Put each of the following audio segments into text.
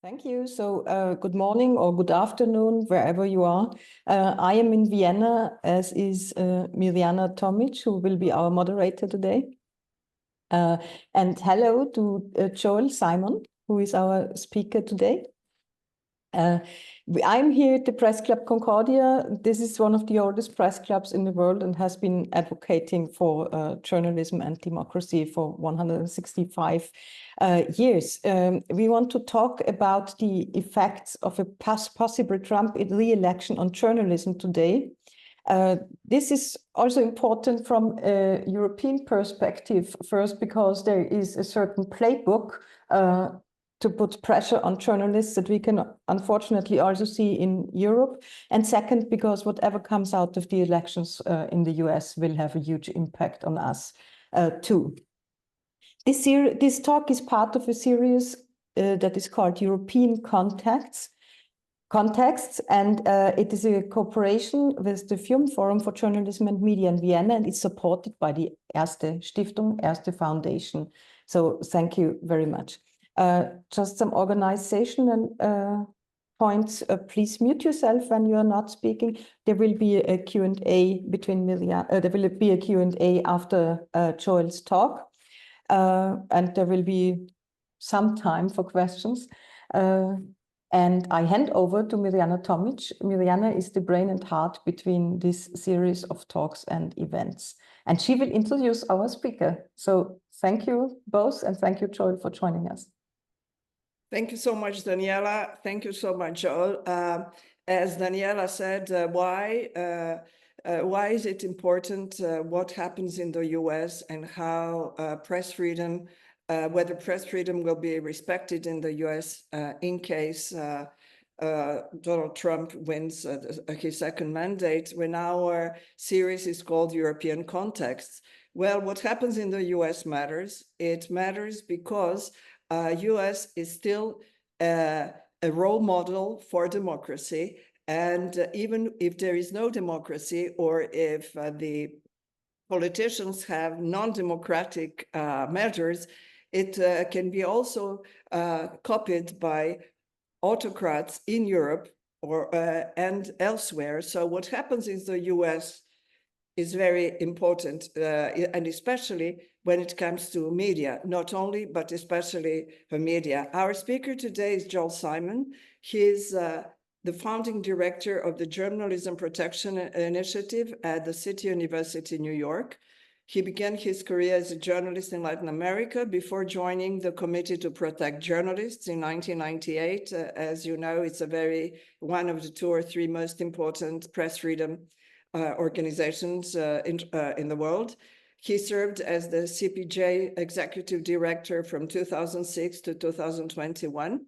Thank you. So good morning or good afternoon, wherever you are. I am in Vienna, as is Mirjana Tomic, who will be our moderator today. And hello to Joel Simon, who is our speaker today. I'm here at the Press Club Concordia. This is one of the oldest press clubs in the world and has been advocating for journalism and democracy for 165 years. We want to talk about the effects of a possible Trump re-election on journalism today. This is also important from a European perspective, first because there is a certain playbook to put pressure on journalists that we can unfortunately also see in Europe. And second, because whatever comes out of the elections in the US will have a huge impact on us too. This talk is part of a series that is called European Contexts, and it is a cooperation with the FIUM, Forum for Journalism and Media in Vienna, and it's supported by the Erste Stiftung, Erste Foundation. So thank you very much. Just some organizational points. Please mute yourself when you are not speaking. There will be a Q&A between Mirjana. There will be a Q&A after Joel's talk, and there will be some time for questions. And I hand over to Mirjana Tomic. Mirjana is the brain and heart between this series of talks and events. And she will introduce our speaker. So thank you both, and thank you, Joel, for joining us. Thank you so much, Daniela. Thank you so much, Joel. As Daniela said, why is it important what happens in the US and how press freedom, whether press freedom will be respected in the US in case Donald Trump wins his second mandate, when our series is called European Contexts. Well, what happens in the US matters. It matters because US is still a role model for democracy. And even if there is no democracy, or if the politicians have non-democratic measures, it can be also copied by autocrats in Europe or and elsewhere. So what happens in the US is very important, and especially when it comes to media, not only, but especially for media. Our speaker today is Joel Simon. He's the founding director of the Journalism Protection Initiative at the City University, New York. He began his career as a journalist in Latin America before joining the Committee to Protect Journalists in 1998. As you know, it's one of the 2 or 3 most important press freedom organizations in the world. He served as the CPJ executive director from 2006 to 2021.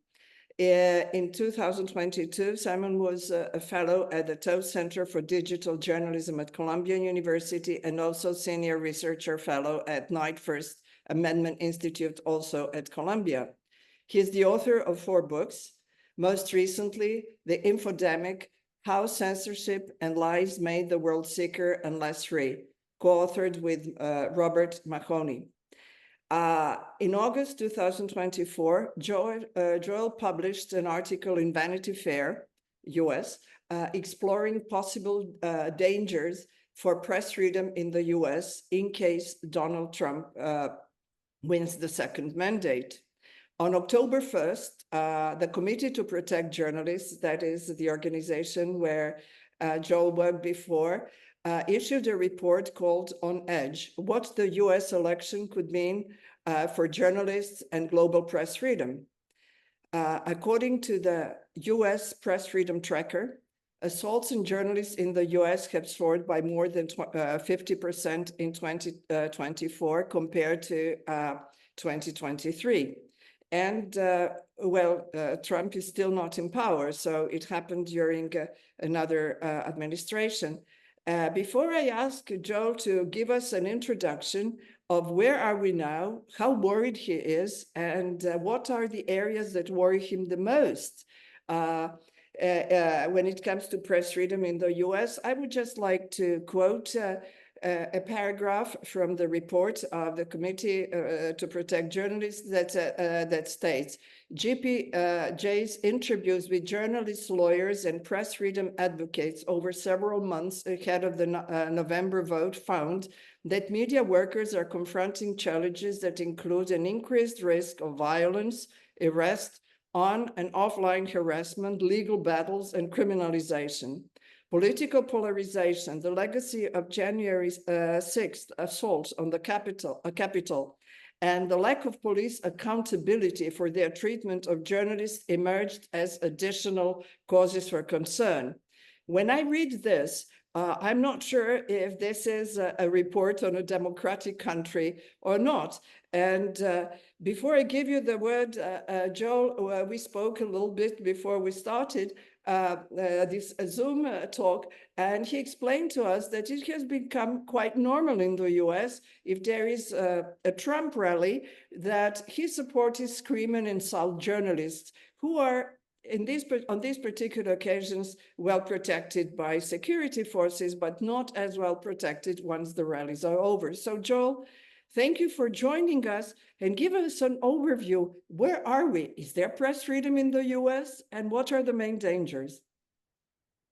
In 2022, Simon was a fellow at the Tow Center for Digital Journalism at Columbia University, and also senior researcher fellow at Knight First Amendment Institute, also at Columbia. He is the author of 4 books, most recently, The Infodemic: How Censorship and Lies Made the World Sicker and Less Free, co-authored with Robert Mahoney. In August 2024, Joel published an article in Vanity Fair, US, exploring possible dangers for press freedom in the US in case Donald Trump wins the second mandate. On October 1st, the Committee to Protect Journalists, that is the organization where Joel worked before, issued a report called On Edge: What the US election could mean for journalists and global press freedom. According to the US Press Freedom Tracker, assaults on journalists in the US have soared by more than 50% in 2024 compared to 2023. And Trump is still not in power, so it happened during another administration. Before I ask Joel to give us an introduction of where are we now, how worried he is, and what are the areas that worry him the most when it comes to press freedom in the US, I would just like to quote a paragraph from the report of the Committee to Protect Journalists that states, GPJ's interviews with journalists, lawyers, and press freedom advocates over several months ahead of the November vote found that media workers are confronting challenges that include an increased risk of violence, arrest, on and offline harassment, legal battles, and criminalization. Political polarization, the legacy of January 6th assaults on the Capitol, and the lack of police accountability for their treatment of journalists emerged as additional causes for concern. When I read this, I'm not sure if this is a report on a democratic country or not. And before I give you the word, Joel, we spoke a little bit before we started this Zoom talk, and he explained to us that it has become quite normal in the US, if there is a Trump rally, that his supporters scream and insult journalists who are on these particular occasions well protected by security forces, but not as well protected once the rallies are over. So Joel, thank you for joining us, and give us an overview. Where are we? Is there press freedom in the US, and what are the main dangers?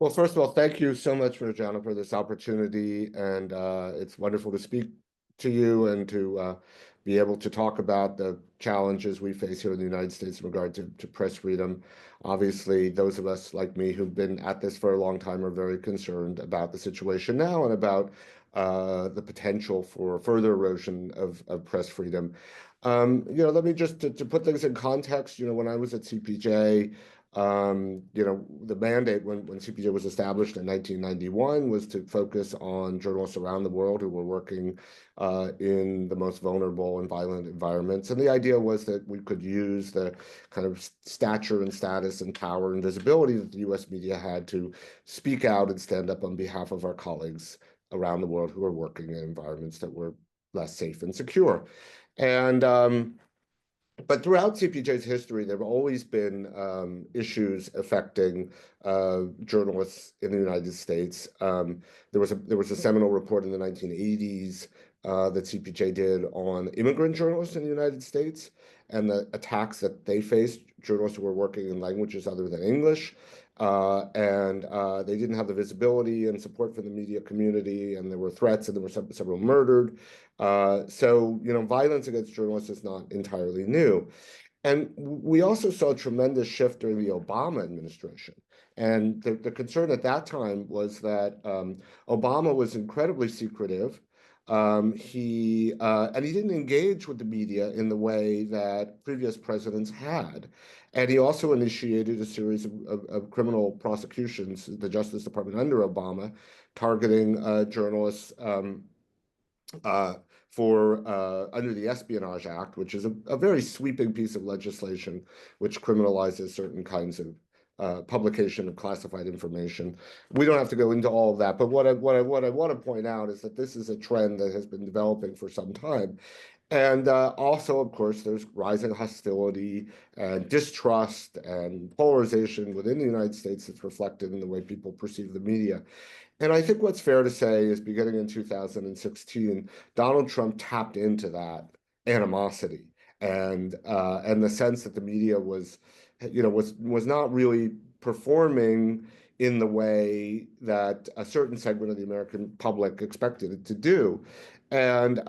Well, first of all, thank you so much, Mirjana, for this opportunity, and it's wonderful to speak to you and to be able to talk about the challenges we face here in the United States in regard to press freedom. Obviously, those of us like me who've been at this for a long time are very concerned about the situation now and about the potential for further erosion of press freedom. Let me just to put things in context. When I was at CPJ, the mandate when CPJ was established in 1991 was to focus on journalists around the world who were working in the most vulnerable and violent environments. And the idea was that we could use the kind of stature and status and power and visibility that the US media had to speak out and stand up on behalf of our colleagues around the world who are working in environments that were less safe and secure. And but throughout CPJ's history, there have always been issues affecting journalists in the United States. There was a seminal report in the 1980s that CPJ did on immigrant journalists in the United States and the attacks that they faced, journalists who were working in languages other than English. And they didn't have the visibility and support from the media community, and there were threats, and there were several murdered. So violence against journalists is not entirely new. And we also saw a tremendous shift during the Obama administration. And the concern at that time was that Obama was incredibly secretive. He didn't engage with the media in the way that previous presidents had. And he also initiated a series of criminal prosecutions, the Justice Department under Obama, targeting journalists under the Espionage Act, which is a very sweeping piece of legislation which criminalizes certain kinds of publication of classified information. We don't have to go into all of that, but what I want to point out is that this is a trend that has been developing for some time. And also, of course, there's rising hostility and distrust and polarization within the United States that's reflected in the way people perceive the media. And I think what's fair to say is beginning in 2016, Donald Trump tapped into that animosity and the sense that the media was not really performing in the way that a certain segment of the American public expected it to do. And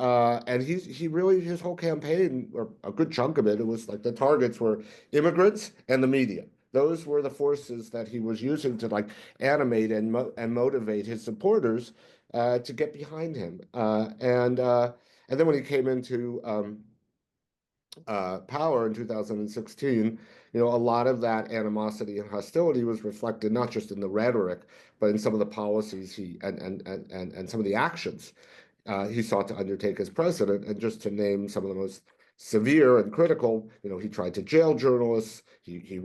he really, his whole campaign, or a good chunk of it, it was like the targets were immigrants and the media. Those were the forces that he was using to animate and motivate his supporters to get behind him. And then when he came into power in 2016, a lot of that animosity and hostility was reflected not just in the rhetoric, but in some of the policies and some of the actions he sought to undertake as president. And just to name some of the most severe and critical. You know, he tried to jail journalists. He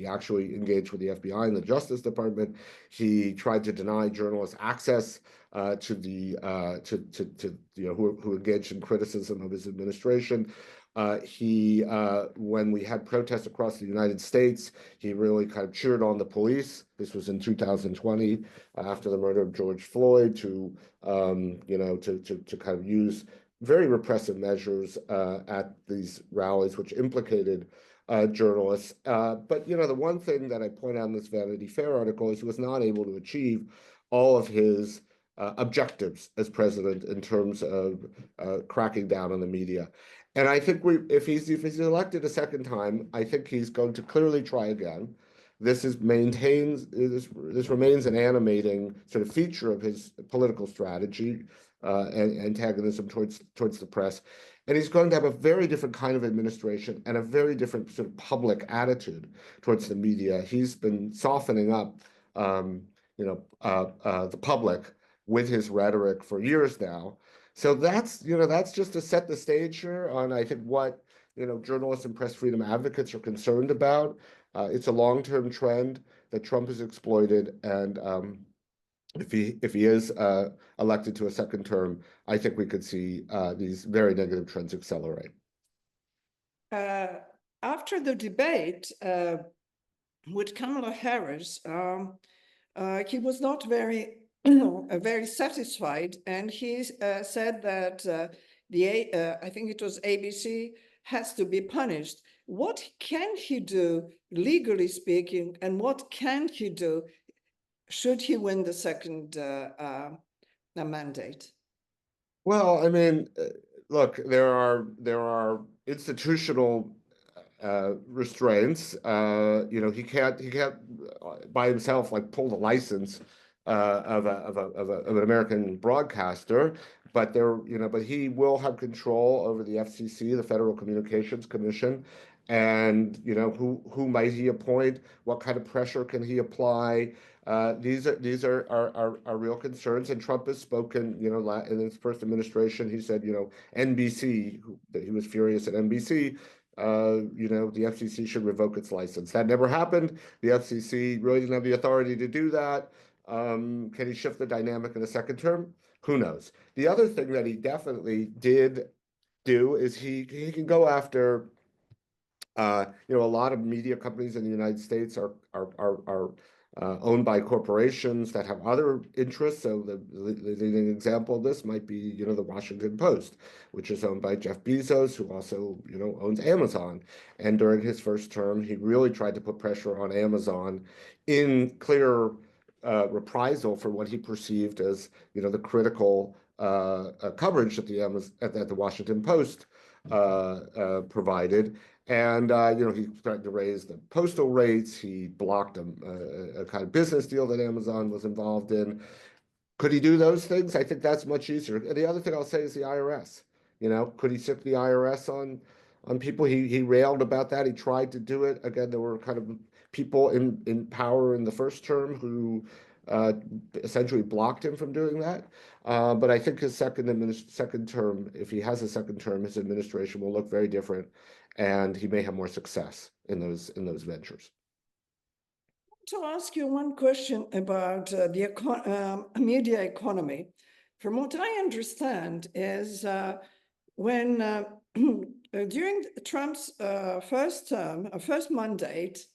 actually engaged with the FBI and the Justice Department. He tried to deny journalists access to the who engaged in criticism of his administration. When we had protests across the United States, he really kind of cheered on the police. This was in 2020, after the murder of George Floyd, to kind of use very repressive measures at these rallies, which implicated journalists. But the one thing that I point out in this Vanity Fair article is he was not able to achieve all of his objectives as president in terms of cracking down on the media. And I think if he's elected a second time, I think he's going to clearly try again. This remains an animating sort of feature of his political strategy and antagonism towards the press. And he's going to have a very different kind of administration and a very different sort of public attitude towards the media. He's been softening up, the public with his rhetoric for years now. So that's just to set the stage here on, I think, what journalists and press freedom advocates are concerned about. It's a long-term trend that Trump has exploited, and if he is elected to a second term, I think we could see these very negative trends accelerate. After the debate with Kamala Harris, he was not very satisfied, and he said that I think it was ABC has to be punished. What can he do, legally speaking, and what can he do should he win the second mandate? Well, I mean, look, there are institutional restraints. He can't by himself pull the license of an American broadcaster, but he will have control over the FCC, the Federal Communications Commission, and who might he appoint? What kind of pressure can he apply? These are real concerns, and Trump has spoken. In his first administration, he said, NBC, that he was furious at NBC. The FCC should revoke its license. That never happened. The FCC really didn't have the authority to do that. Can he shift the dynamic in a second term? Who knows? The other thing that he definitely did do is he can go after. A lot of media companies in the United States are owned by corporations that have other interests. So the leading example of this might be, the Washington Post, which is owned by Jeff Bezos, who also, owns Amazon. And during his first term, he really tried to put pressure on Amazon in clear reprisal for what he perceived as, the critical coverage that the Washington Post provided. And he threatened to raise the postal rates. He blocked a kind of business deal that Amazon was involved in. Could he do those things? I think that's much easier. And the other thing I'll say is the IRS. Could he sic the IRS on people? He railed about that. He tried to do it. Again, there were kind of people in power in the first term who essentially blocked him from doing that. But I think his second term, if he has a second term, his administration will look very different, and he may have more success in those ventures. To ask you one question about the media economy. From what I understand is when during Trump's first mandate,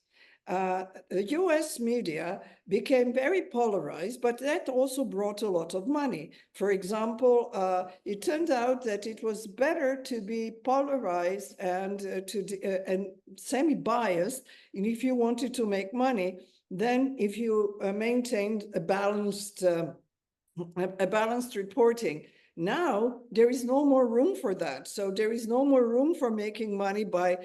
the US media became very polarized, but that also brought a lot of money. For example, it turned out that it was better to be polarized and semi-biased, and if you wanted to make money, than if you maintained a balanced reporting. Now, there is no more room for that. So there is no more room for making money by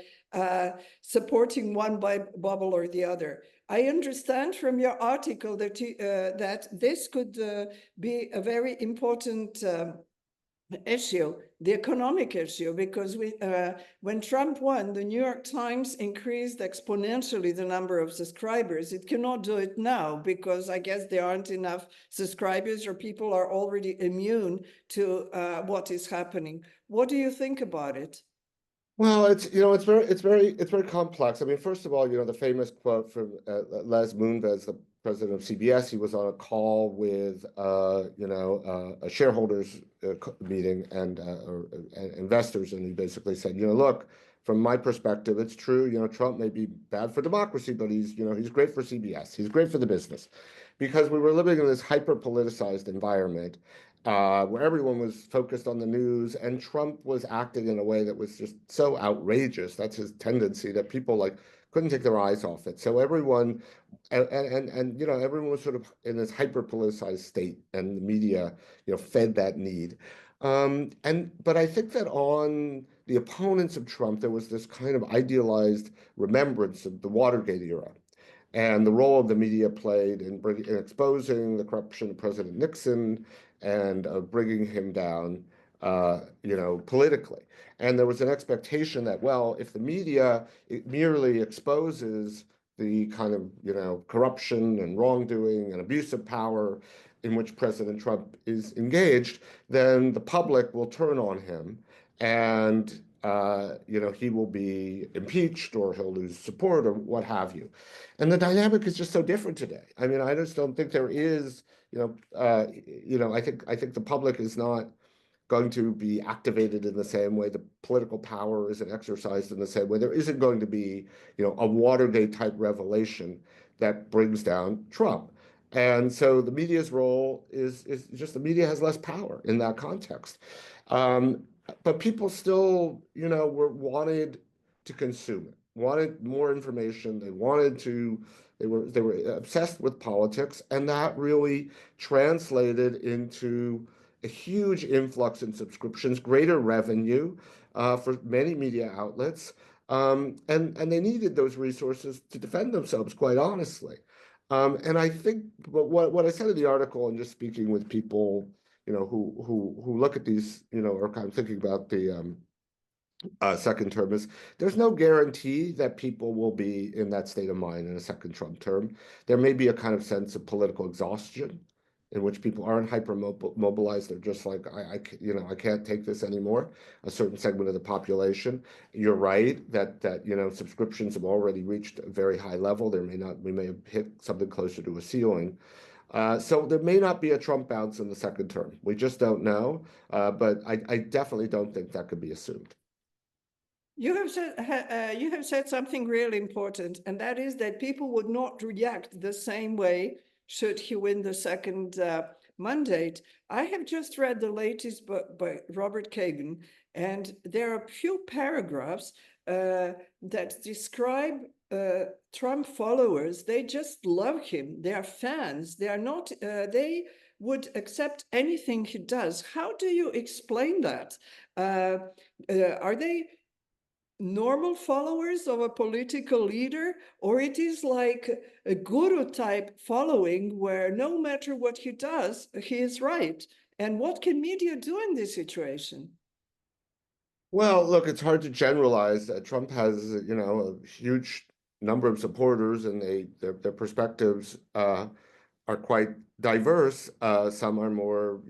supporting one bubble or the other. I understand from your article that that this could be a very important issue, the economic issue, because when Trump won, the New York Times increased exponentially the number of subscribers. It cannot do it now because I guess there aren't enough subscribers, or people are already immune to what is happening. What do you think about it? Well, it's very complex. I mean, first of all, the famous quote from Les Moonves, the president of CBS. He was on a call with a shareholders meeting and investors, and he basically said, look, from my perspective, it's true. Trump may be bad for democracy, but he's great for CBS. He's great for the business, because we were living in this hyper politicized environment where everyone was focused on the news, and Trump was acting in a way that was just so outrageous. That's his tendency, that people couldn't take their eyes off it. So everyone, everyone was sort of in this hyper politicized state, and the media, fed that need. But I think that on the opponents of Trump, there was this kind of idealized remembrance of the Watergate era and the role of the media played in exposing the corruption of President Nixon and bringing him down, politically. And there was an expectation that, well, if the media merely exposes the kind of, corruption and wrongdoing and abuse of power in which President Trump is engaged, then the public will turn on him, and he will be impeached, or he'll lose support, or what have you. And the dynamic is just so different today. I mean, I just don't think there is, I think the public is not going to be activated in the same way. The political power isn't exercised in the same way. There isn't going to be, a Watergate type revelation that brings down Trump. And so the media's role is just, the media has less power in that context. But people still, wanted to consume it, wanted more information. They were obsessed with politics, and that really translated into a huge influx in subscriptions, greater revenue for many media outlets. And they needed those resources to defend themselves, quite honestly. And I think what I said in the article, and just speaking with people, who look at these, are kind of thinking about the second term, is there's no guarantee that people will be in that state of mind in a second Trump term. There may be a kind of sense of political exhaustion in which people aren't hyper mobilized. They're just like, I can't take this anymore. A certain segment of the population. You're right that subscriptions have already reached a very high level. We may have hit something closer to a ceiling. So there may not be a Trump bounce in the second term. We just don't know. But I definitely don't think that could be assumed. You have said something really important, and that is that people would not react the same way should he win the second mandate. I have just read the latest book by Robert Kagan, and there are a few paragraphs that describe Trump followers. They just love him. They are fans. They are not. They would accept anything he does. How do you explain that? Are they normal followers of a political leader, or it is like a guru type following where no matter what he does, he is right? And what can media do in this situation? Well, look, it's hard to generalize. Trump has, a huge number of supporters, and their perspectives are quite diverse. Some are more,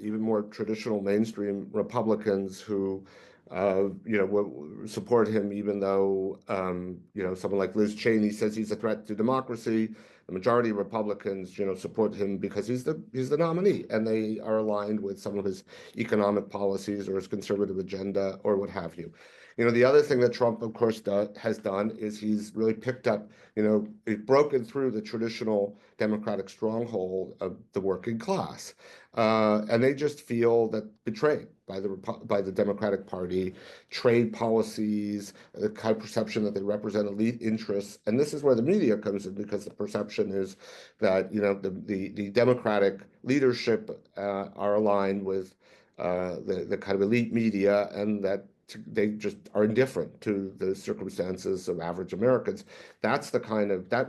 even more traditional mainstream Republicans who will support him, even though, someone like Liz Cheney says he's a threat to democracy. The majority of Republicans, support him because he's the nominee, and they are aligned with some of his economic policies or his conservative agenda or what have you. The other thing that Trump, of course, has done is he's really picked up, he's broken through the traditional Democratic stronghold of the working class. And they just feel that betrayed by the Democratic Party, trade policies, the kind of perception that they represent elite interests. And this is where the media comes in, because the perception is that, the Democratic leadership are aligned with the kind of elite media, and that they just are indifferent to the circumstances of average Americans. That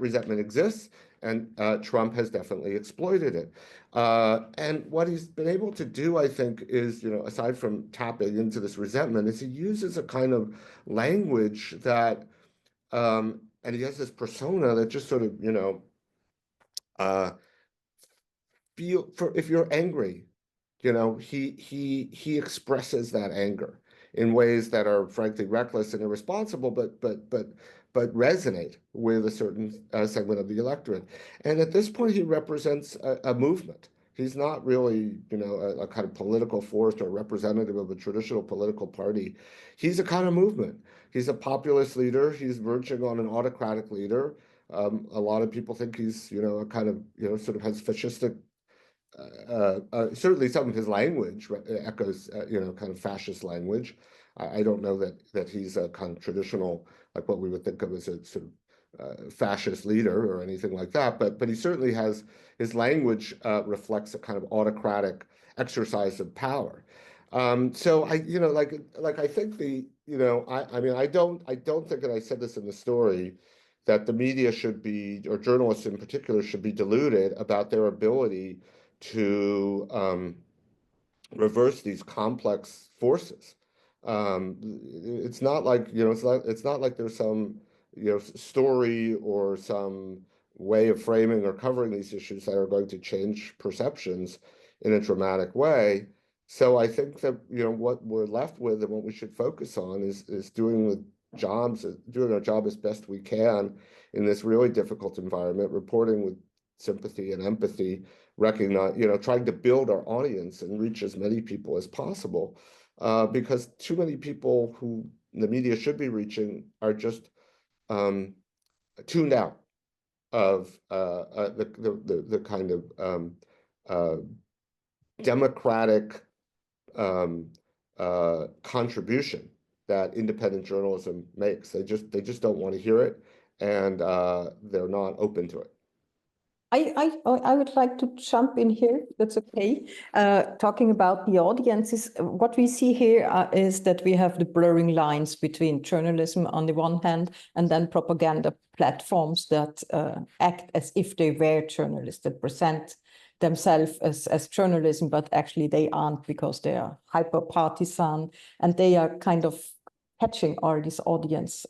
resentment exists, and Trump has definitely exploited it. And what he's been able to do, I think, is, aside from tapping into this resentment, is he uses a kind of language that, and he has this persona that just sort of, if you're angry, he expresses that anger. in ways that are frankly reckless and irresponsible, but resonate with a certain segment of the electorate. And at this point, he represents a movement. He's not really, you know, a kind of political force or representative of a traditional political party. He's a kind of movement. He's a populist leader. He's verging on an autocratic leader. A lot of people think he's, you know, a kind of, you know, sort of has fascistic. Certainly, some of his language echoes, you know, kind of fascist language. I don't know that he's a kind of traditional, like what we would think of as a sort of fascist leader or anything like that. But he certainly has, his language reflects a kind of autocratic exercise of power. So you know, like I think you know, I mean, I don't think, and I said this in the story, that the media should be, or journalists in particular, should be deluded about their ability to reverse these complex forces. It's not like, you know, it's not like there's some, you know, story or some way of framing or covering these issues that are going to change perceptions in a dramatic way. So I think that, you know, what we're left with and what we should focus on is doing our job as best we can in this really difficult environment, reporting with sympathy and empathy, recognize, you know, trying to build our audience and reach as many people as possible, because too many people who the media should be reaching are just tuned out of the kind of democratic contribution that independent journalism makes. They just don't want to hear it, and they're not open to it. I would like to jump in here. That's okay. Talking about the audiences, what we see here is that we have the blurring lines between journalism on the one hand and then propaganda platforms that act as if they were journalists, that present themselves as journalism, but actually they aren't, because they are hyper partisan and they are kind of catching all this audience.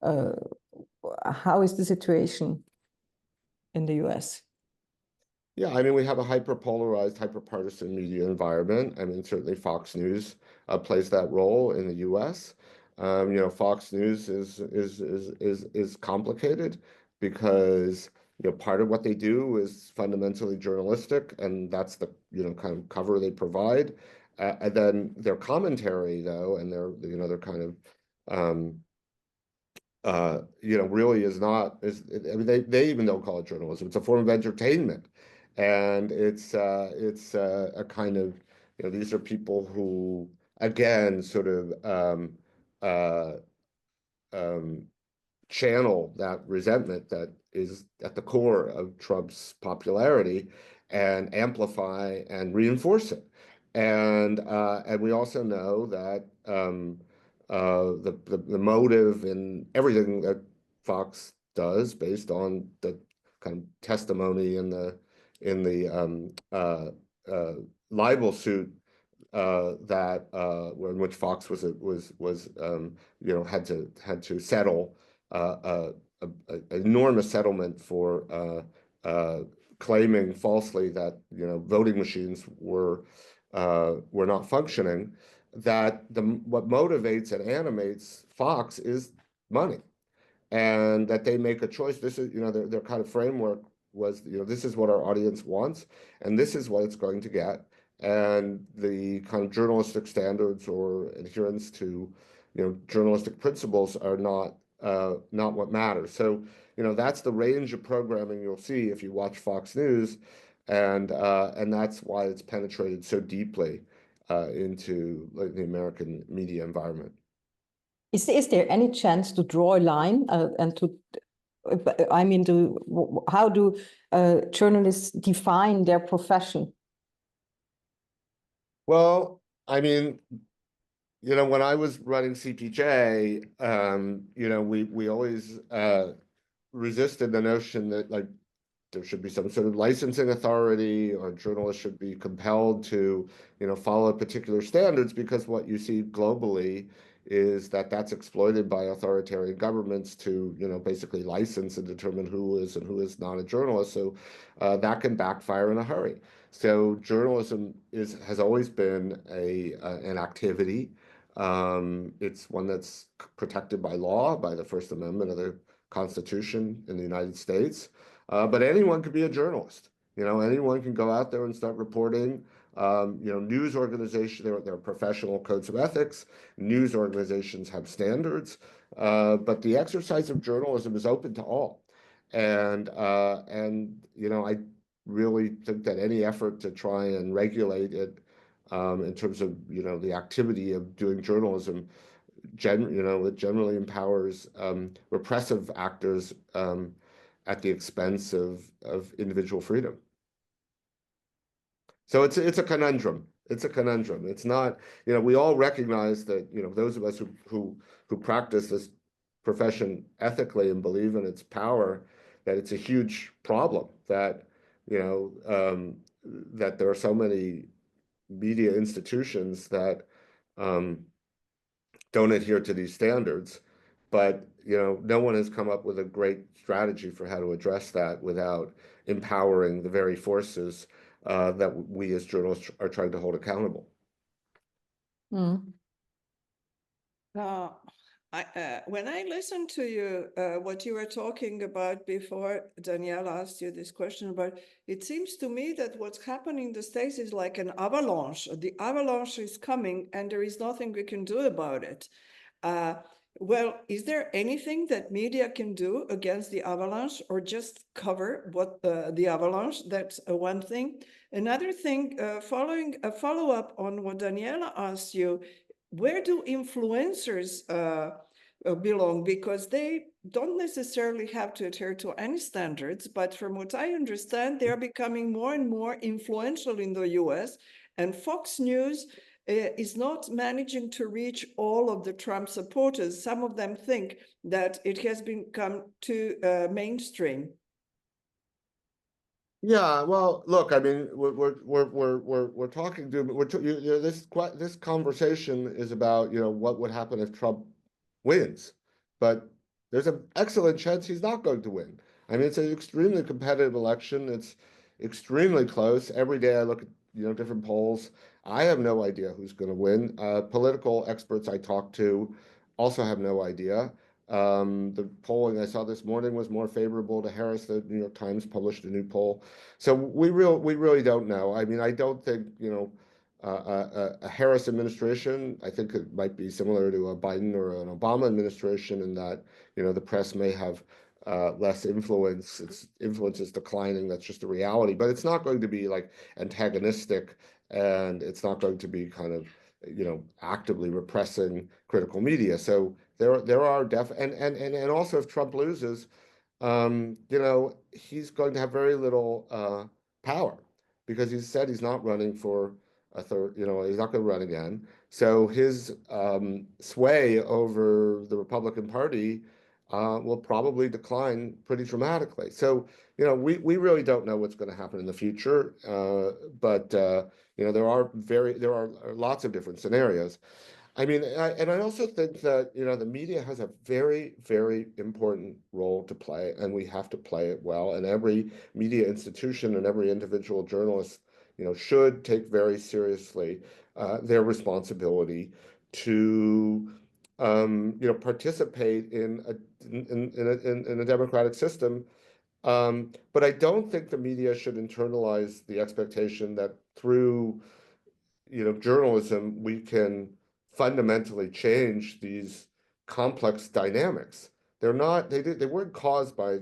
How is the situation in the US? Yeah, I mean, we have a hyper-polarized, hyper-partisan media environment. I mean, certainly Fox News plays that role in the U.S. You know, Fox News is complicated because, you know, part of what they do is fundamentally journalistic, and that's the, you know, kind of cover they provide. And then their commentary, though, and their kind of you know, really is not, I mean, they even don't call it journalism. It's a form of entertainment. And it's a kind of, you know, these are people who, again, sort of channel that resentment that is at the core of Trump's popularity and amplify and reinforce it. And we also know that the motive in everything that Fox does, based on the kind of testimony in the libel suit that in which Fox was you know, had to settle an enormous settlement for claiming falsely that, you know, voting machines were not functioning. That what motivates and animates Fox is money, and that they make a choice. This is, you know, their kind of framework was, you know, this is what our audience wants, and this is what it's going to get. And the kind of journalistic standards or adherence to, you know, journalistic principles are not what matters. So, you know, that's the range of programming you'll see if you watch Fox News, and that's why it's penetrated so deeply into like, the American media environment. Is there any chance to draw a line and to, I mean, how do journalists define their profession? Well, I mean, you know, when I was running CPJ, you know, we always resisted the notion that, like, there should be some sort of licensing authority or journalists should be compelled to, you know, follow particular standards, because what you see globally is that that's exploited by authoritarian governments to, you know, basically license and determine who is and who is not a journalist. So that can backfire in a hurry. So journalism has always been an activity It's one that's protected by law, by the First Amendment of the Constitution in the United States. But anyone could be a journalist. Anyone can go out there and start reporting. News organizations, there are professional codes of ethics. News organizations have standards. But the exercise of journalism is open to all. And I really think that any effort to try and regulate it in terms of the activity of doing journalism, it generally empowers repressive actors at the expense of individual freedom. So it's a conundrum. It's a conundrum. It's not, we all recognize that, those of us who practice this profession ethically and believe in its power, that it's a huge problem that, that there are so many media institutions that don't adhere to these standards. But, no one has come up with a great strategy for how to address that without empowering the very forces that we as journalists are trying to hold accountable. Mm. When I listened to you, what you were talking about before Danielle asked you this question about, it seems to me that what's happening in the States is like an avalanche. The avalanche is coming and there is nothing we can do about it. Well, is there anything that media can do against the avalanche, or just cover what the avalanche? That's one thing. Another thing, following a follow-up on what Daniela asked you, where do influencers belong? Because they don't necessarily have to adhere to any standards, but from what I understand, they're becoming more and more influential in the US, and Fox News is not managing to reach all of the Trump supporters. Some of them think that it has become too mainstream. Yeah, well, look, I mean, we're talking to this conversation is about what would happen if Trump wins, but there's an excellent chance he's not going to win. I mean, it's an extremely competitive election. It's extremely close. Every day I look at different polls. I have no idea who's going to win. Political experts I talk to also have no idea. The polling I saw this morning was more favorable to Harris. The New York Times published a new poll. So we really don't know. I mean, I don't think, a Harris administration, I think it might be similar to a Biden or an Obama administration in that, the press may have less influence. Its influence is declining. That's just a reality. But it's not going to be like antagonistic, and it's not going to be kind of, actively repressing critical media. So there are and also if Trump loses, he's going to have very little power, because he said he's not running for a third, he's not going to run again. So his sway over the Republican Party will probably decline pretty dramatically. So, we really don't know what's going to happen in the future. But there are lots of different scenarios. I mean, I also think that, the media has a very, very important role to play, and we have to play it well. And every media institution and every individual journalist, should take very seriously their responsibility to, participate in a democratic system. But I don't think the media should internalize the expectation that through, journalism, we can fundamentally change these complex dynamics. They weren't caused by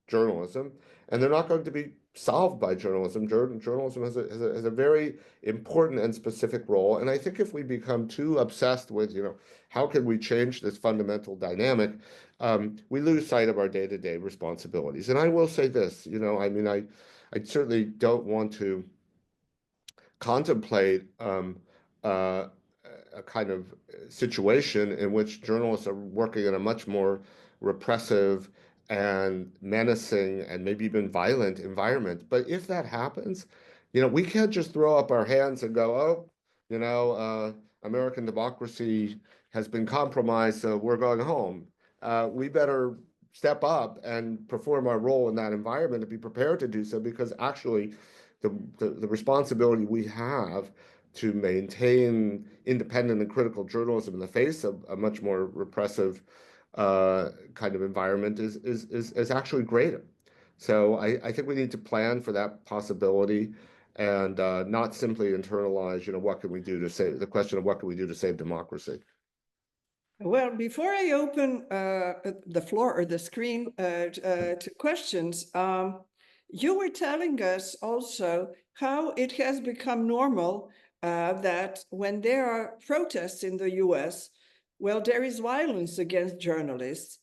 journalism, and they're not going to be solved by journalism. Journalism has a very important and specific role. And I think if we become too obsessed with, how can we change this fundamental dynamic, we lose sight of our day-to-day responsibilities. And I will say this, I mean, I certainly don't want to contemplate a kind of situation in which journalists are working in a much more repressive and menacing and maybe even violent environment. But if that happens, we can't just throw up our hands and go, oh, American democracy has been compromised, so we're going home. We better step up and perform our role in that environment and be prepared to do so, because actually the responsibility we have to maintain independent and critical journalism in the face of a much more repressive kind of environment is actually greater. So I think we need to plan for that possibility and not simply internalize, what can we do to save the question of what can we do to save democracy. Well, before I open the floor or the screen to questions, you were telling us also how it has become normal that when there are protests in the US, well, there is violence against journalists.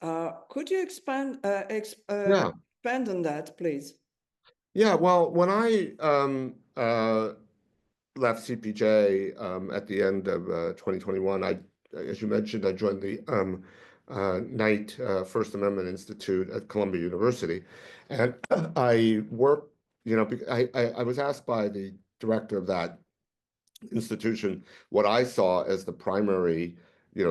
Could you expand on that, please? Yeah, well, when I left CPJ at the end of 2021, as you mentioned, I joined the Knight First Amendment Institute at Columbia University, and I worked. I was asked by the director of that institution what I saw as the primary,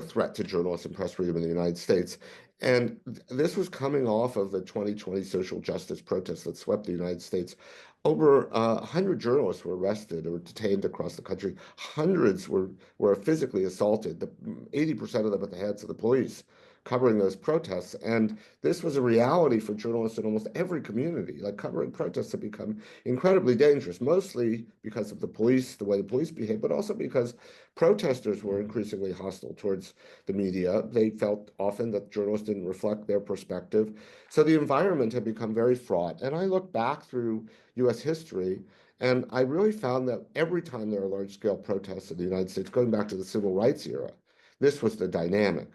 threat to journalists and press freedom in the United States. And this was coming off of the 2020 social justice protests that swept the United States. Over 100 journalists were arrested or detained across the country. Hundreds were physically assaulted, 80% of them at the hands of the police, covering those protests. And this was a reality for journalists in almost every community. Like, covering protests had become incredibly dangerous, mostly because of the police, the way the police behaved, but also because protesters were increasingly hostile towards the media. They felt often that journalists didn't reflect their perspective. So the environment had become very fraught. And I look back through US history, and I really found that every time there are large-scale protests in the United States, going back to the civil rights era, this was the dynamic.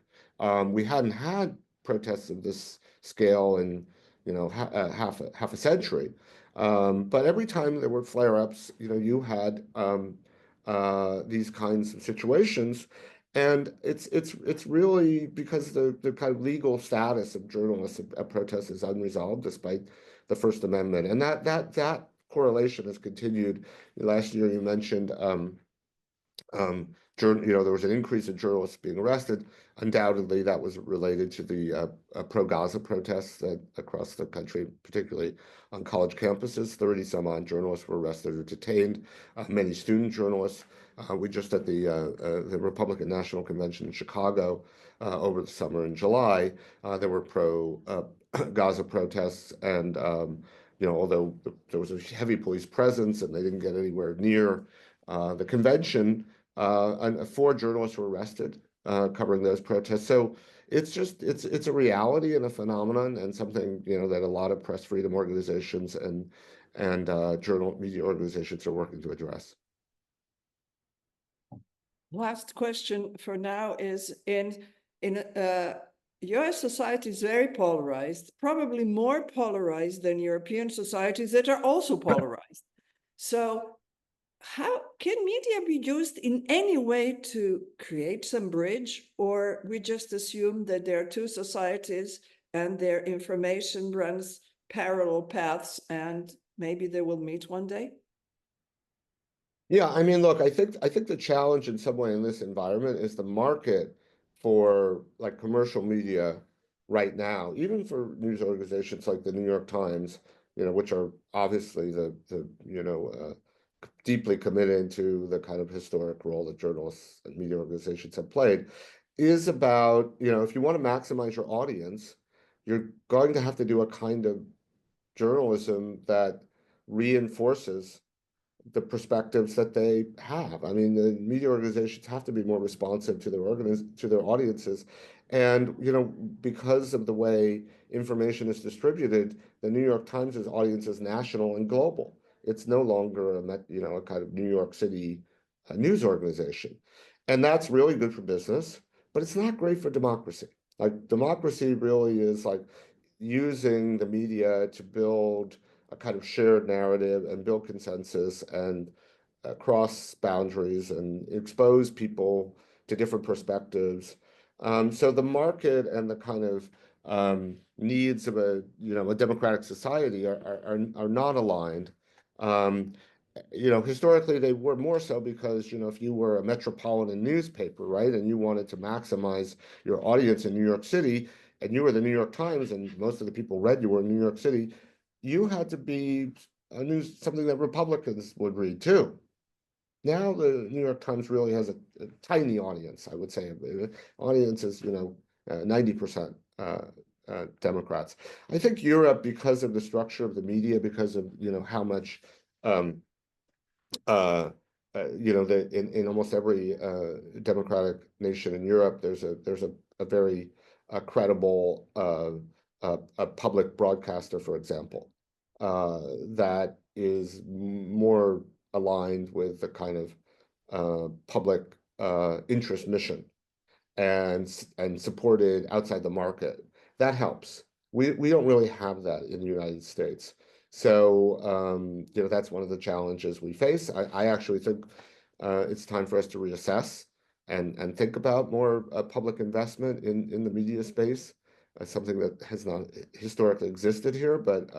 We hadn't had protests of this scale in, half a century. But every time there were flare-ups, you had these kinds of situations, and it's really because the kind of legal status of journalists at protests is unresolved despite the First Amendment, and that correlation has continued. Last year, you mentioned. There was an increase in journalists being arrested. Undoubtedly, that was related to the pro-Gaza protests across the country, particularly on college campuses. 30 some odd journalists were arrested or detained, many student journalists. We just at the Republican National Convention in Chicago over the summer in July, there were pro-Gaza protests, and although there was a heavy police presence and they didn't get anywhere near the convention, and 4 journalists were arrested covering those protests. So it's a reality and a phenomenon, and something that a lot of press freedom organizations and media organizations are working to address. Last question for now is in US society is very polarized, probably more polarized than European societies that are also polarized. So how can media be used in any way to create some bridge, or we just assume that there are 2 societies and their information runs parallel paths and maybe they will meet one day? Yeah, I mean, look, I think the challenge in some way in this environment is the market for like commercial media right now, even for news organizations like the New York Times, which are obviously the deeply committed to the kind of historic role that journalists and media organizations have played, is about, if you want to maximize your audience, you're going to have to do a kind of journalism that reinforces the perspectives that they have. I mean, the media organizations have to be more responsive to their audiences, and because of the way information is distributed, the New York Times' audience is national and global. It's no longer a kind of New York City news organization, and that's really good for business, but it's not great for democracy. Like, democracy really is like using the media to build a kind of shared narrative and build consensus and cross boundaries and expose people to different perspectives. So the market and the kind of needs of a democratic society are not aligned. Historically they were more so because if you were a metropolitan newspaper, right, and you wanted to maximize your audience in New York City, and you were the New York Times, and most of the people read you were in New York City, you had to be something that Republicans would read too. Now the New York Times really has a tiny audience, I would say. Audience is, 90% Democrats. I think Europe, because of the structure of the media, because of, how much, in almost every democratic nation in Europe, there's a very credible public broadcaster, for example, that is more aligned with the kind of public interest mission and supported outside the market. That helps. We don't really have that in the United States. So, that's one of the challenges we face. I actually think it's time for us to reassess and think about more public investment in the media space, something that has not historically existed here. But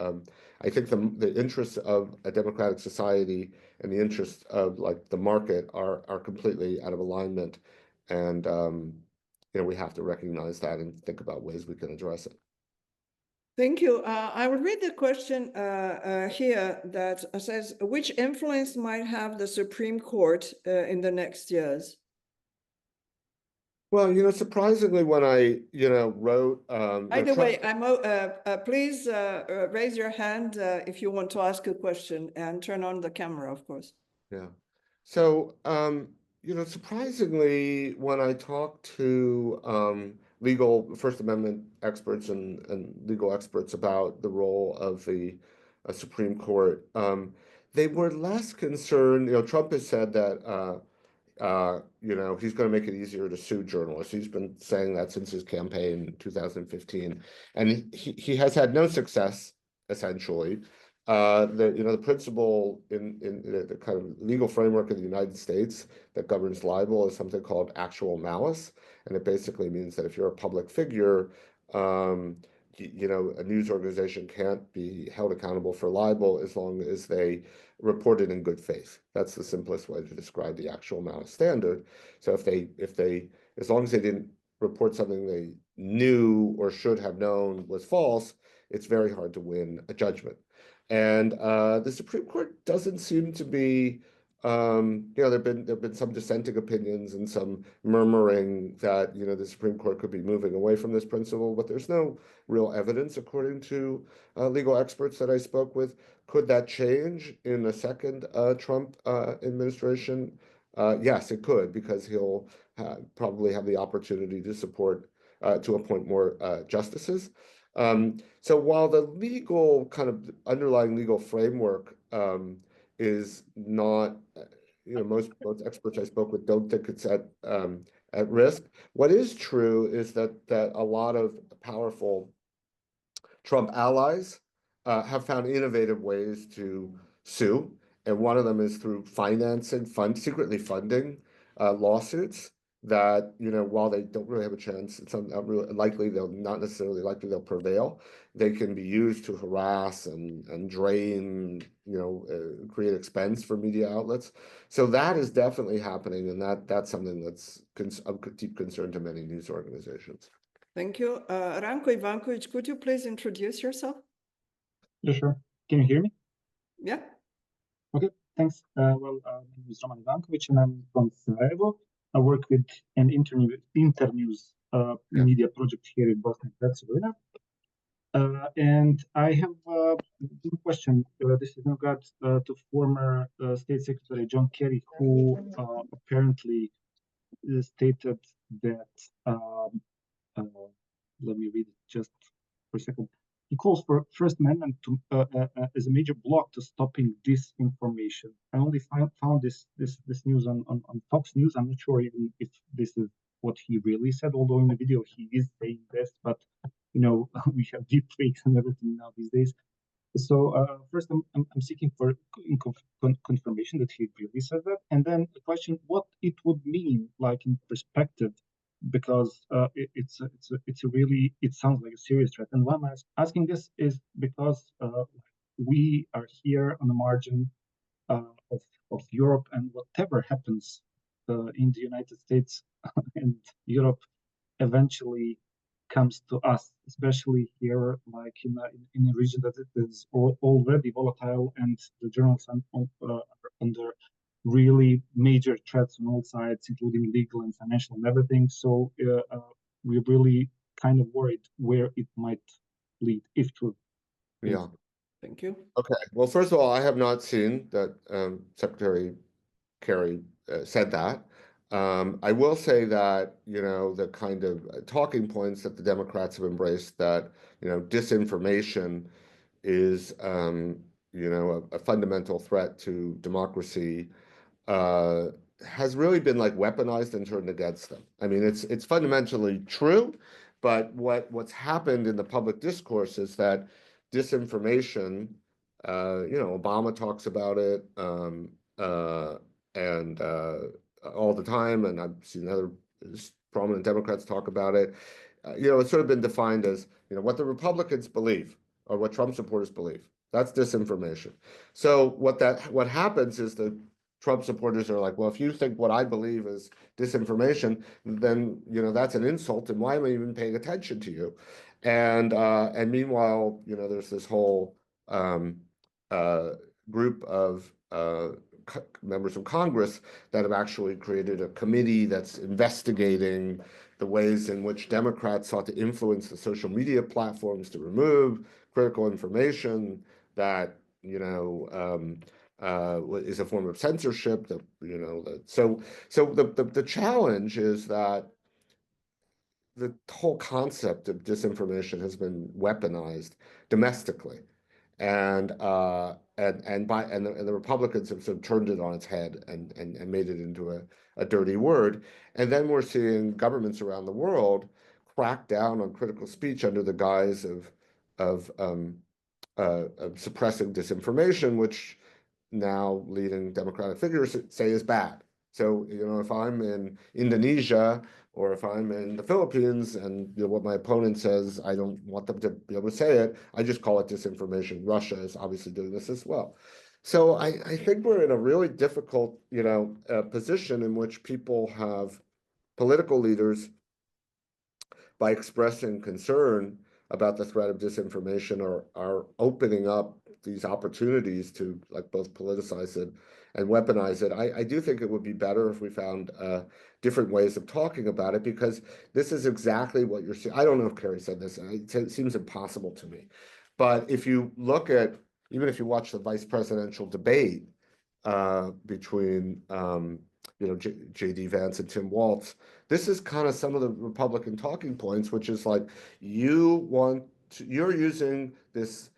I think the interests of a democratic society and the interests of like the market are completely out of alignment. And we have to recognize that and think about ways we can address it. Thank you. I will read the question here that says, which influence might have the Supreme Court in the next years? Well, surprisingly, when I, wrote. By the way, please raise your hand if you want to ask a question and turn on the camera, of course. Yeah. So, surprisingly, when I talk to legal First Amendment experts and legal experts about the role of the Supreme Court, they were less concerned. Trump has said that he's going to make it easier to sue journalists. He's been saying that since his campaign in 2015, and he has had no success, essentially. The principle in the kind of legal framework of the United States that governs libel is something called actual malice, and it basically means that if you're a public figure, a news organization can't be held accountable for libel as long as they report it in good faith. That's the simplest way to describe the actual malice standard. So if they, as long as they didn't report something they knew or should have known was false, it's very hard to win a judgment. And the Supreme Court doesn't seem to be, there've been some dissenting opinions and some murmuring that the Supreme Court could be moving away from this principle, but there's no real evidence, according to legal experts that I spoke with. Could that change in the second Trump administration? Yes, it could, because he'll probably have the opportunity to appoint more justices. So while the legal kind of underlying legal framework is not, most experts I spoke with don't think it's at risk. What is true is that a lot of powerful Trump allies have found innovative ways to sue, and one of them is through secretly funding lawsuits that, while they don't really have a chance, it's not necessarily likely they'll prevail. They can be used to harass and drain, create expense for media outlets. So that is definitely happening, and that's something that's of deep concern to many news organizations. Thank you. Ranko Ivankovic, could you please introduce yourself? Yeah, sure. Can you hear me? Yeah. Okay, thanks. My name is Roman Ivankovic, and I'm from Sarajevo. I work with an Internews media project here in Bosnia and Herzegovina. And I have a question. This is in regard to former State Secretary John Kerry, who apparently stated that, let me read it just for a second. He calls for First Amendment to as a major block to stopping disinformation. I only found this news on Fox News. I'm not sure even if this is what he really said, although in the video he is saying this, but we have deep fakes and everything now these days. So first, I'm seeking for confirmation that he really said that, and then the question what it would mean, like in perspective, because it sounds like a serious threat. And why I'm asking this is because we are here on the margin of Europe, and whatever happens in the United States and Europe eventually comes to us, especially here, like in a region that is already volatile, and the journals are under really major threats on all sides, including legal and financial and everything. So we're really kind of worried where it might lead, if true. Yeah. Thank you. Okay. Well, first of all, I have not seen that Secretary Kerry said that. I will say that, you know, the kind of talking points that the Democrats have embraced, that, you know, disinformation is, you know, a fundamental threat to democracy, has really been like weaponized and turned against them. I mean, it's fundamentally true, but what's happened in the public discourse is that disinformation, you know, Obama talks about it, and all the time, and I've seen other prominent Democrats talk about it. You know, it's sort of been defined as, you know, what the Republicans believe or what Trump supporters believe. That's disinformation. So what happens is the Trump supporters are like, well, if you think what I believe is disinformation, then, you know, that's an insult, and why am I even paying attention to you? And meanwhile, you know, there's this whole group of members of Congress that have actually created a committee that's investigating the ways in which Democrats sought to influence the social media platforms to remove critical information that, you know, is a form of censorship. That, you know, so the challenge is that the whole concept of disinformation has been weaponized domestically, and the Republicans have sort of turned it on its head and made it into a dirty word. And then we're seeing governments around the world crack down on critical speech under the guise of suppressing disinformation, which now leading Democratic figures say is bad. So, you know, if I'm in Indonesia or if I'm in the Philippines and, you know, what my opponent says, I don't want them to be able to say it, I just call it disinformation. Russia is obviously doing this as well. So I think we're in a really difficult, you know, position in which political leaders, by expressing concern about the threat of disinformation, are opening up these opportunities to like both politicize it and weaponize it. I do think it would be better if we found different ways of talking about it, because this is exactly what you're seeing. I don't know if Kerry said this, it seems impossible to me. But if you look at, even if you watch the vice presidential debate between you know, J.D. Vance and Tim Walz, this is kind of some of the Republican talking points, which is like, you're using this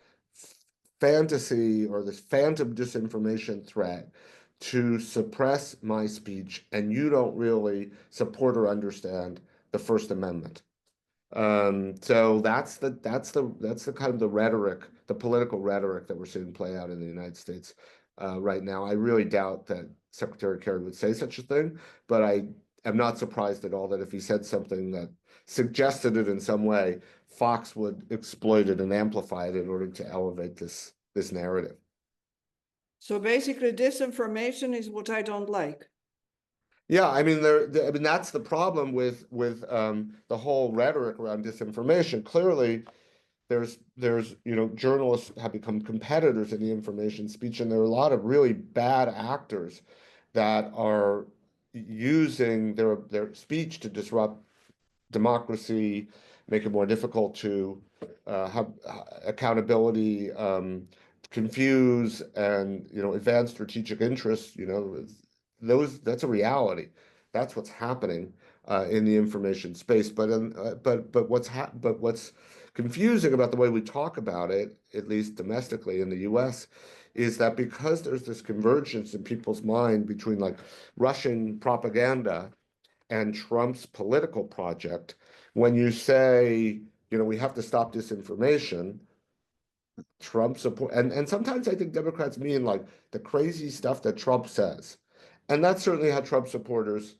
fantasy or this phantom disinformation threat to suppress my speech, and you don't really support or understand the First Amendment. So that's the kind of the rhetoric, the political rhetoric that we're seeing play out in the United States right now. I really doubt that Secretary Kerry would say such a thing, but I am not surprised at all that if he said something that suggested it in some way, Fox would exploit it and amplify it in order to elevate this narrative. So basically, disinformation is what I don't like. Yeah, I mean, I mean, that's the problem with the whole rhetoric around disinformation. Clearly, there's you know, journalists have become competitors in the information speech, and there are a lot of really bad actors that are using their speech to disrupt democracy, make it more difficult to have accountability, confuse, and, you know, advance strategic interests. You know, that's a reality. That's what's happening in the information space. But what's confusing about the way we talk about it, at least domestically in the U.S., is that because there's this convergence in people's mind between like Russian propaganda and Trump's political project, when you say, you know, we have to stop disinformation, Trump support, and sometimes I think Democrats mean like the crazy stuff that Trump says. And that's certainly how Trump supporters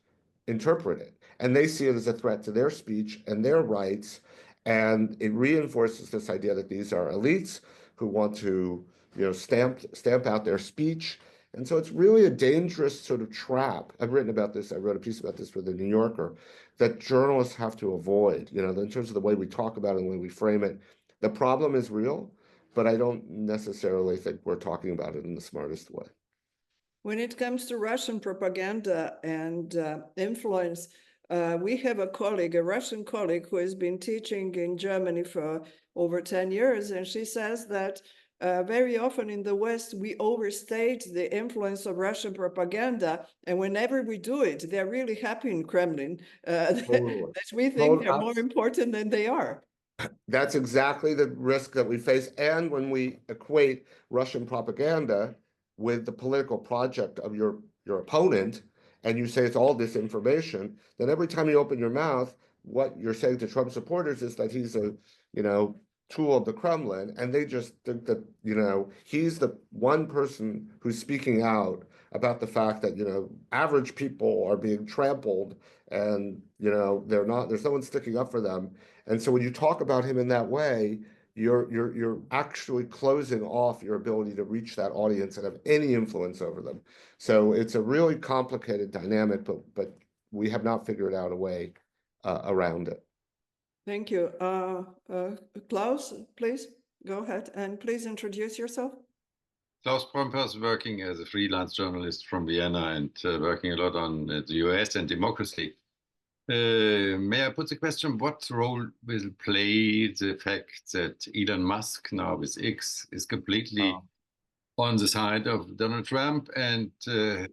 interpret it. And they see it as a threat to their speech and their rights. And it reinforces this idea that these are elites who want to, you know, stamp out their speech. And so it's really a dangerous sort of trap. I've written about this. I wrote a piece about this for the New Yorker, that journalists have to avoid, you know, in terms of the way we talk about it and the way we frame it. The problem is real, but I don't necessarily think we're talking about it in the smartest way. When it comes to Russian propaganda and influence, we have a colleague, a Russian colleague, who has been teaching in Germany for over 10 years, and she says that very often in the West, we overstate the influence of Russian propaganda, and whenever we do it, they're really happy in Kremlin Totally. that we think they're Totally. more important than they are. That's exactly the risk that we face. And when we equate Russian propaganda with the political project of your opponent, and you say it's all disinformation, then every time you open your mouth, what you're saying to Trump supporters is that he's a, tool of the Kremlin, and they just think that, he's the one person who's speaking out about the fact that, average people are being trampled and, there's no one sticking up for them. And so when you talk about him in that way, you're actually closing off your ability to reach that audience and have any influence over them. So it's a really complicated dynamic, but we have not figured out a way around it. Thank you. Klaus, please go ahead and please introduce yourself. Klaus Brompers, working as a freelance journalist from Vienna and working a lot on the US and democracy. May I put the question, what role will play the fact that Elon Musk now with X is completely on the side of Donald Trump, and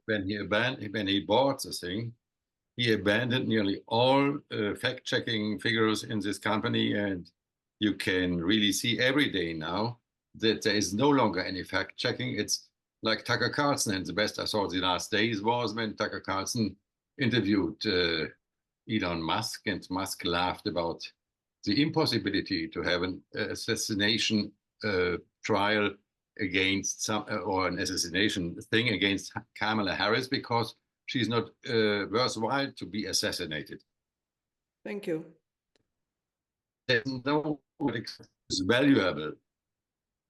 when he bought the thing, he abandoned nearly all fact-checking figures in this company, and you can really see every day now that there is no longer any fact-checking. It's like Tucker Carlson, and the best I saw the last days was when Tucker Carlson interviewed Elon Musk, and Musk laughed about the impossibility to have an assassination trial against or an assassination thing against Kamala Harris because she's not worthwhile to be assassinated. Thank you. There's no it's valuable,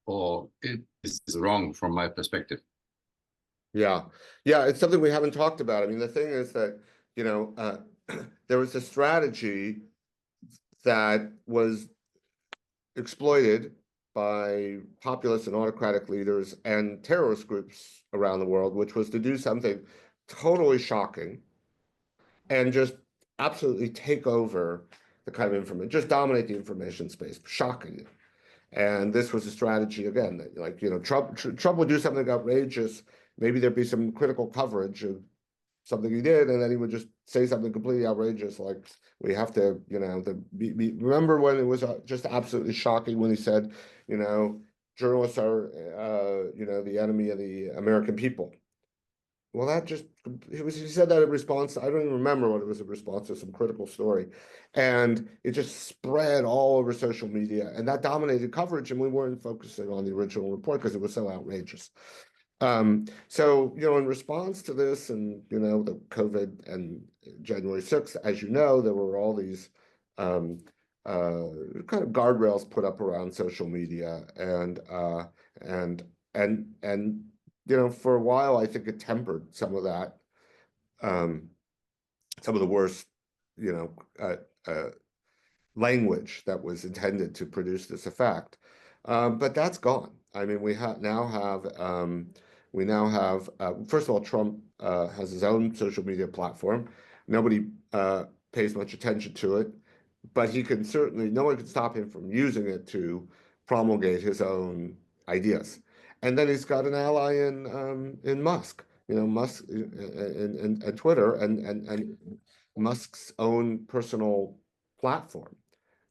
or it is wrong from my perspective. Yeah, it's something we haven't talked about. I mean, the thing is that, there was a strategy that was exploited by populist and autocratic leaders and terrorist groups around the world, which was to do something totally shocking and just absolutely take over the kind of information, just dominate the information space, shocking. And this was a strategy, again, that, like, Trump would do something outrageous. Maybe there'd be some critical coverage of something he did, and then he would just say something completely outrageous, like we have to, remember when it was just absolutely shocking when he said, journalists are, the enemy of the American people. Well, he said that in response, I don't even remember what it was in response to some critical story. And it just spread all over social media, and that dominated coverage, and we weren't focusing on the original report because it was so outrageous. So, in response to this and, the COVID and January 6th, as you know, there were all these kind of guardrails put up around social media, and for a while, I think it tempered some of that, some of the worst, language that was intended to produce this effect. But that's gone. I mean, we now have, first of all, Trump has his own social media platform. Nobody pays much attention to it, but no one can stop him from using it to promulgate his own ideas. And then he's got an ally in Musk, Musk and Twitter and Musk's own personal platform,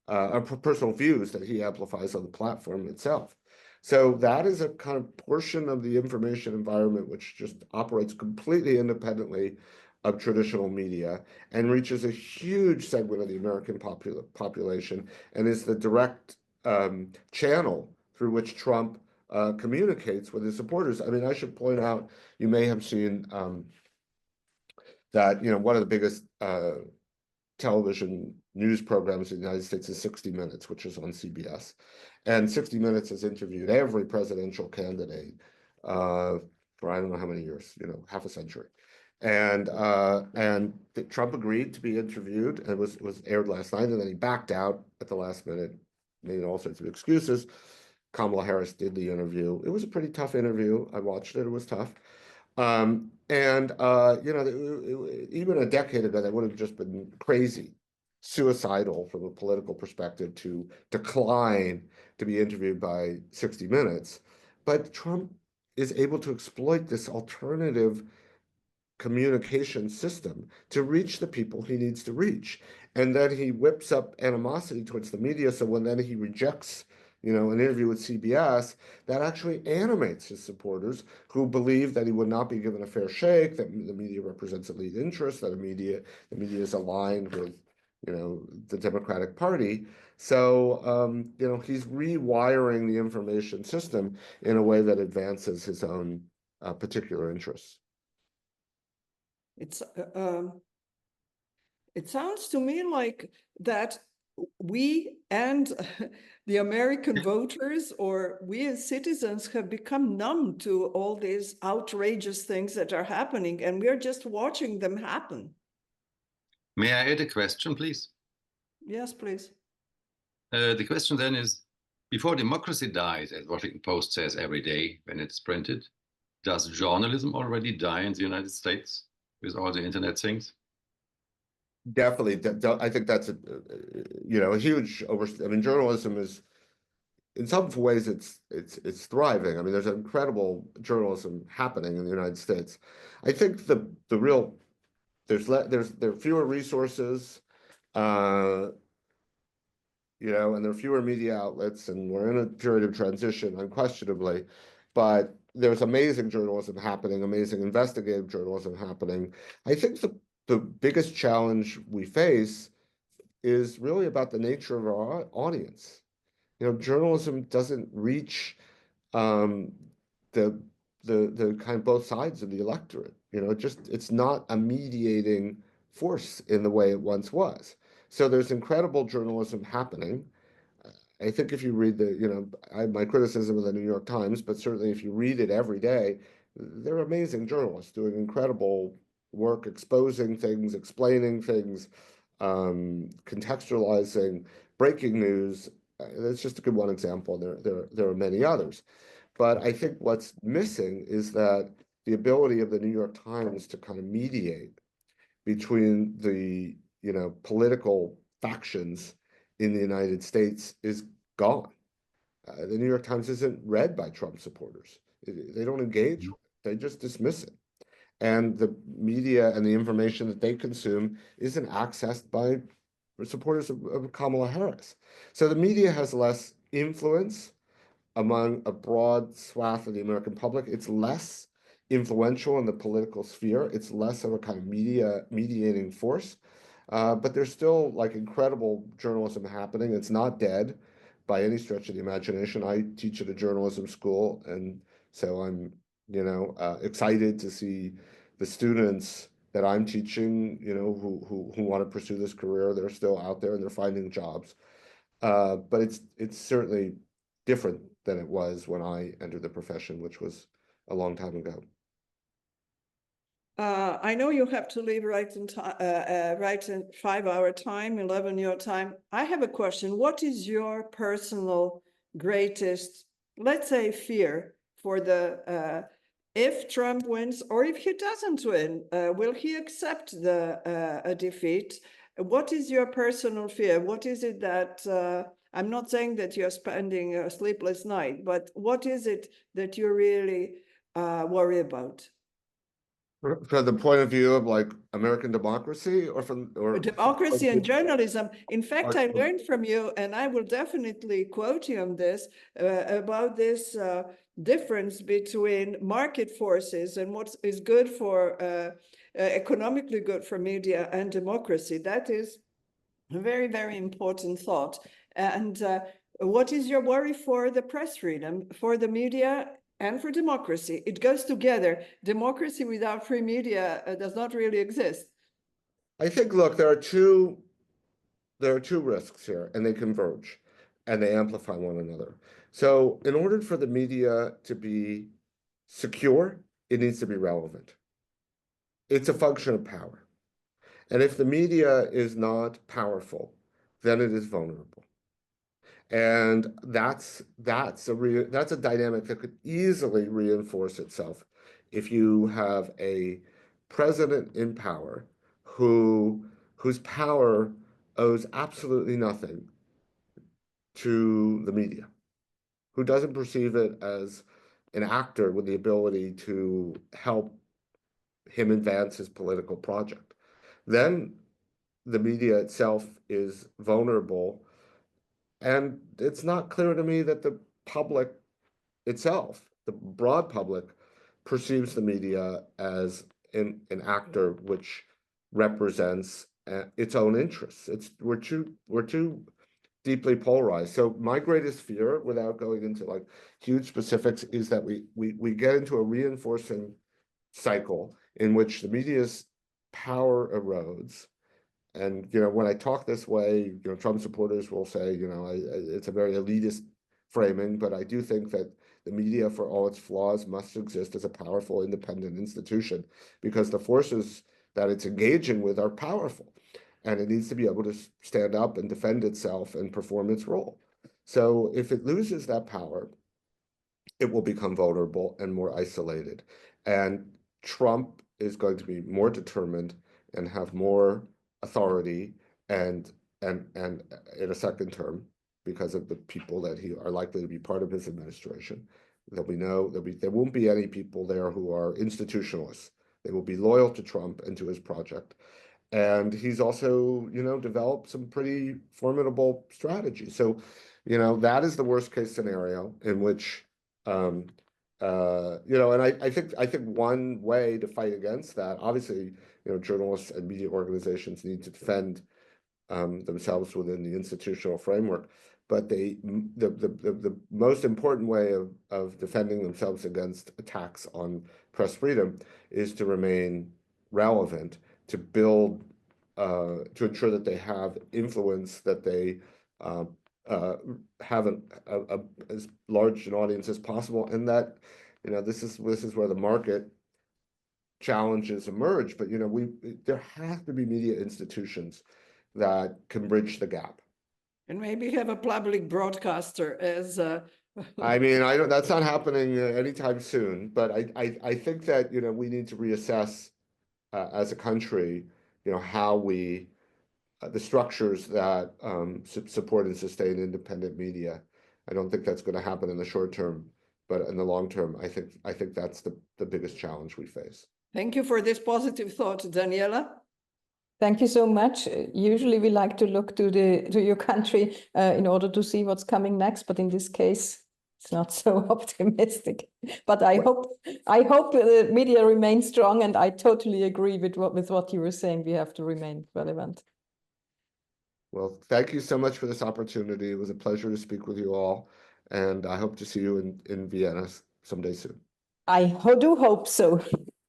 or personal views that he amplifies on the platform itself. So that is a kind of portion of the information environment which just operates completely independently of traditional media and reaches a huge segment of the American population and is the direct channel through which Trump communicates with his supporters. I mean, I should point out, you may have seen that, one of the biggest television news programs in the United States is 60 Minutes, which is on CBS. And 60 Minutes has interviewed every presidential candidate for I don't know how many years, half a century. And Trump agreed to be interviewed, and it was aired last night, and then he backed out at the last minute, made all sorts of excuses. Kamala Harris did the interview. It was a pretty tough interview. I watched it. It was tough. You know, even a decade ago, that would have just been crazy, suicidal from a political perspective to decline to be interviewed by 60 Minutes. But Trump is able to exploit this alternative communication system to reach the people he needs to reach. And then he whips up animosity towards the media. So when then he rejects, you know, an interview with CBS, that actually animates his supporters who believe that he would not be given a fair shake, that the media represents elite interests, that the media is aligned with, you know, the Democratic Party. So, you know, he's rewiring the information system in a way that advances his own particular interests. It's it sounds to me like that we and the American voters, or we as citizens, have become numb to all these outrageous things that are happening, and we're just watching them happen. May I add a question, please? Yes, please. The question then is, before democracy dies, as Washington Post says every day when it's printed, does journalism already die in the United States with all the internet things? Definitely. I think that's you know, a huge I mean, journalism is, in some ways, it's thriving. I mean, there's incredible journalism happening in the United States. I think the real, there are fewer resources, you know, and there are fewer media outlets, and we're in a period of transition, unquestionably. But there's amazing journalism happening, amazing investigative journalism happening. I think the biggest challenge we face is really about the nature of our audience. You know, journalism doesn't reach the kind of both sides of the electorate. You know, it's not a mediating force in the way it once was. So there's incredible journalism happening. I think if you read you know, my criticism of the New York Times, but certainly if you read it every day, they're amazing journalists doing incredible work, exposing things, explaining things, contextualizing, breaking news. That's just a good one example. There are many others. But I think what's missing is that the ability of the New York Times to kind of mediate between the, you know, political factions in the United States is gone. The New York Times isn't read by Trump supporters. They don't engage with it. They just dismiss it. And the media and the information that they consume isn't accessed by supporters of Kamala Harris. So the media has less influence among a broad swath of the American public. It's less influential in the political sphere. It's less of a kind of mediating force. But there's still like incredible journalism happening. It's not dead by any stretch of the imagination. I teach at a journalism school, and so I'm, you know, excited to see the students that I'm teaching, you know, who want to pursue this career. They're still out there and they're finding jobs. But it's certainly different than it was when I entered the profession, which was a long time ago. I know you have to leave right in 5-hour time, 11 your time. I have a question. What is your personal greatest, let's say, fear for the if Trump wins, or if he doesn't win, will he accept a defeat? What is your personal fear? What is it that I'm not saying that you're spending a sleepless night, but what is it that you really worry about? From the point of view of like American democracy, or Democracy and journalism. In fact, I Or- learned from you, and I will definitely quote you on this, about this difference between market forces and what is good for, economically good for media and democracy. That is a very, very important thought. And what is your worry for the press freedom, for the media, and for democracy? It goes together. Democracy without free media does not really exist. I think, look, there are two risks here, and they converge and they amplify one another. So in order for the media to be secure, it needs to be relevant. It's a function of power. And if the media is not powerful, then it is vulnerable. And that's a dynamic that could easily reinforce itself if you have a president in power whose power owes absolutely nothing to the media, who doesn't perceive it as an actor with the ability to help him advance his political project, then the media itself is vulnerable. And it's not clear to me that the public itself, the broad public, perceives the media as an actor which represents its own interests. We're too deeply polarized. So my greatest fear, without going into like huge specifics, is that we get into a reinforcing cycle in which the media's power erodes. And, you know, when I talk this way, you know, Trump supporters will say, you know, it's a very elitist framing, but I do think that the media, for all its flaws, must exist as a powerful, independent institution because the forces that it's engaging with are powerful. And it needs to be able to stand up and defend itself and perform its role. So if it loses that power, it will become vulnerable and more isolated. And Trump is going to be more determined and have more authority and in a second term because of the people that are likely to be part of his administration. There won't be any people there who are institutionalists. They will be loyal to Trump and to his project. And he's also, you know, developed some pretty formidable strategies. So, you know, that is the worst case scenario in which, you know, and I think one way to fight against that, obviously, you know, journalists and media organizations need to defend themselves within the institutional framework. But the most important way of defending themselves against attacks on press freedom is to remain relevant, to build, to ensure that they have influence, that they have as large an audience as possible, and that, you know, this is where the market challenges emerge. But, you know, there have to be media institutions that can bridge the gap. And maybe have a public broadcaster as I mean, that's not happening anytime soon, but I think that, you know, we need to reassess as a country, you know, how the structures that support and sustain independent media. I don't think that's going to happen in the short term, but in the long term, I think that's the biggest challenge we face. Thank you for this positive thought, Daniela. Thank you so much. Usually we like to look to your country in order to see what's coming next, but in this case, it's not so optimistic. But I hope the media remains strong, and I totally agree with what you were saying. We have to remain relevant. Well, thank you so much for this opportunity. It was a pleasure to speak with you all, and I hope to see you in Vienna someday soon. I do hope so.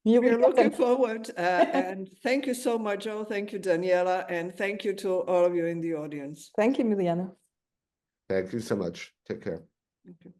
We're looking forward. And thank you so much, Joe. Thank you, Daniela. And thank you to all of you in the audience. Thank you, Miliana. Thank you so much. Take care. Thank you.